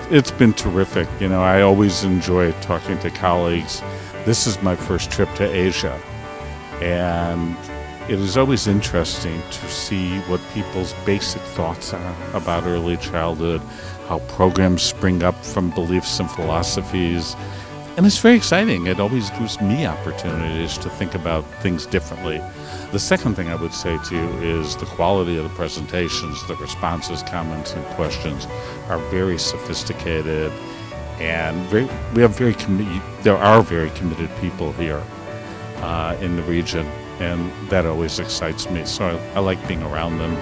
it's been terrific. I always enjoy talking to colleagues. This is my first trip to Asia, and it is always interesting to see what people's basic thoughts are about early childhood, how programs spring up from beliefs and philosophies. And it's very exciting. It always gives me opportunities to think about things differently. The second thing I would say to you is the quality of the presentations, the responses, comments, and questions are very sophisticated, and there are very committed people here in the region, and that always excites me. So I like being around them.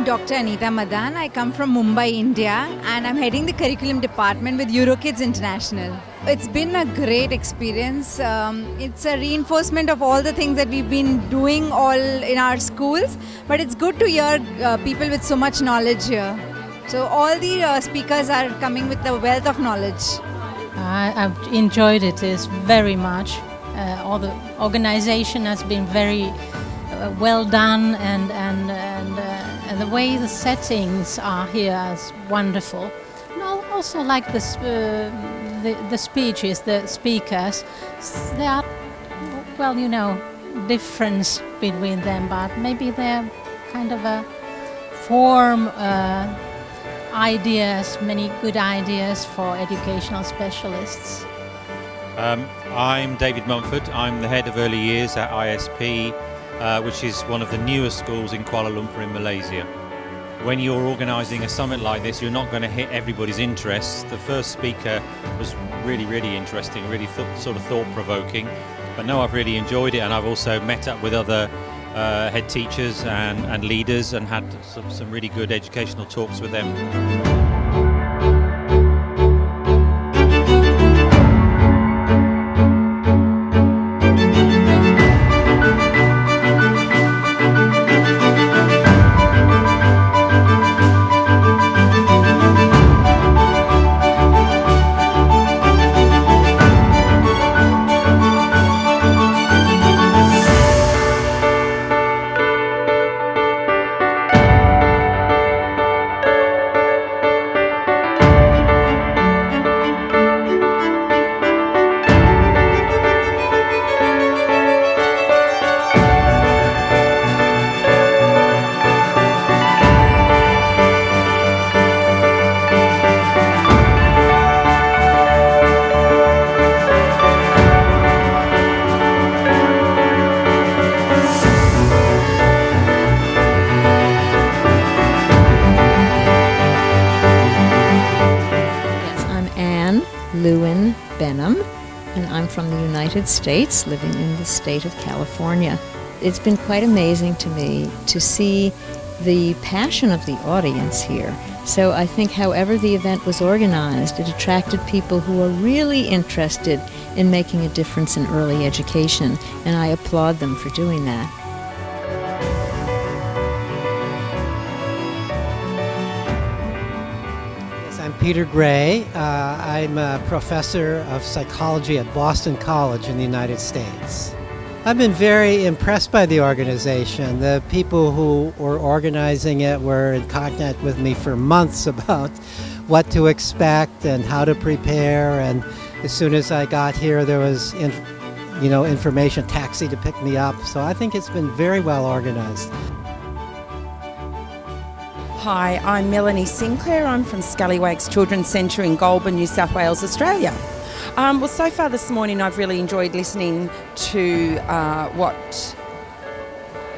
Dr. Anita Madan. I come from Mumbai, India, and I'm heading the curriculum department with EuroKids International. It's been a great experience. It's a reinforcement of all the things that we've been doing all in our schools, but it's good to hear people with so much knowledge here. So all the speakers are coming with a wealth of knowledge. I've enjoyed it very much. All the organization has been very well done, and the way the settings are here is wonderful. And I also like the speeches, the speakers. There are, difference between them, but maybe they're kind of a form ideas, many good ideas for educational specialists. I'm David Mumford. I'm the head of early years at ISP, which is one of the newest schools in Kuala Lumpur in Malaysia. When you're organising a summit like this, you're not going to hit everybody's interests. The first speaker was really, really interesting, really sort of thought-provoking. But no, I've really enjoyed it, and I've also met up with other head teachers and leaders and had some really good educational talks with them. Lewin Benham, and I'm from the United States, living in the state of California. It's been quite amazing to me to see the passion of the audience here. So I think however the event was organized, it attracted people who are really interested in making a difference in early education, and I applaud them for doing that. I'm Peter Gray. I'm a professor of psychology at Boston College in the United States. I've been very impressed by the organization. The people who were organizing it were in contact with me for months about what to expect and how to prepare, and as soon as I got here there was information, taxi to pick me up, so I think it's been very well organized. Hi, I'm Melanie Sinclair. I'm from Scallywags Children's Centre in Goulburn, New South Wales, Australia. Well, so far this morning I've really enjoyed listening to what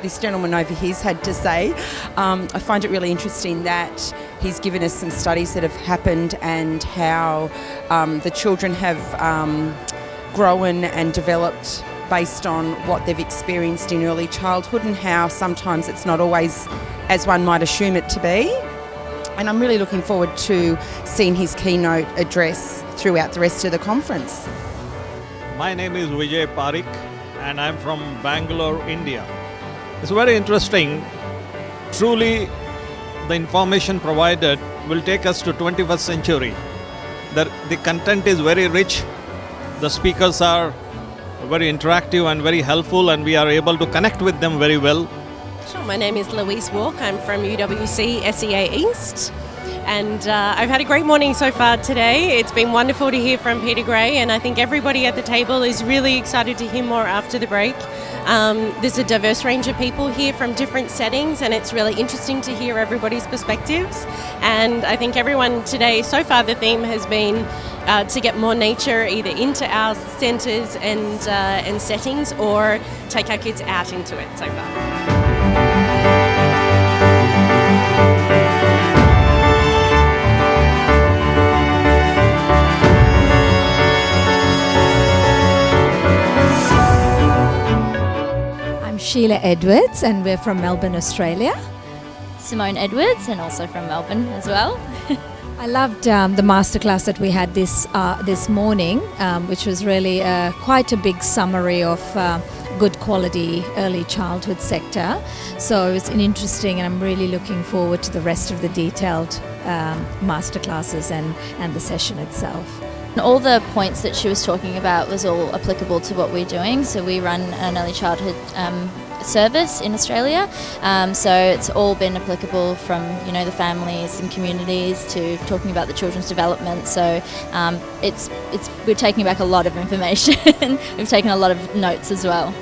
this gentleman over here's had to say. I find it really interesting that he's given us some studies that have happened and how the children have grown and developed based on what they've experienced in early childhood, and how sometimes it's not always as one might assume it to be. And I'm really looking forward to seeing his keynote address throughout the rest of the conference. My name is Vijay Parikh and I'm from Bangalore, India. It's very interesting. Truly, the information provided will take us to 21st century. The content is very rich. The speakers are very interactive and very helpful, and we are able to connect with them very well. Sure, my name is Louise Walk. I'm from UWC SEA East. And I've had a great morning so far today. It's been wonderful to hear from Peter Gray, and I think everybody at the table is really excited to hear more after the break. There's a diverse range of people here from different settings, and it's really interesting to hear everybody's perspectives. And I think everyone today, so far the theme has been to get more nature either into our centres and settings, or take our kids out into it so far. Sheila Edwards, and we're from Melbourne, Australia. Simone Edwards, and also from Melbourne as well. I loved the masterclass that we had this morning, which was really quite a big summary of good quality early childhood sector. So it's interesting, and I'm really looking forward to the rest of the detailed masterclasses and the session itself. All the points that she was talking about was all applicable to what we're doing. So we run an early childhood service in Australia. So it's all been applicable from, the families and communities to talking about the children's development. So we're taking back a lot of information. We've taken a lot of notes as well.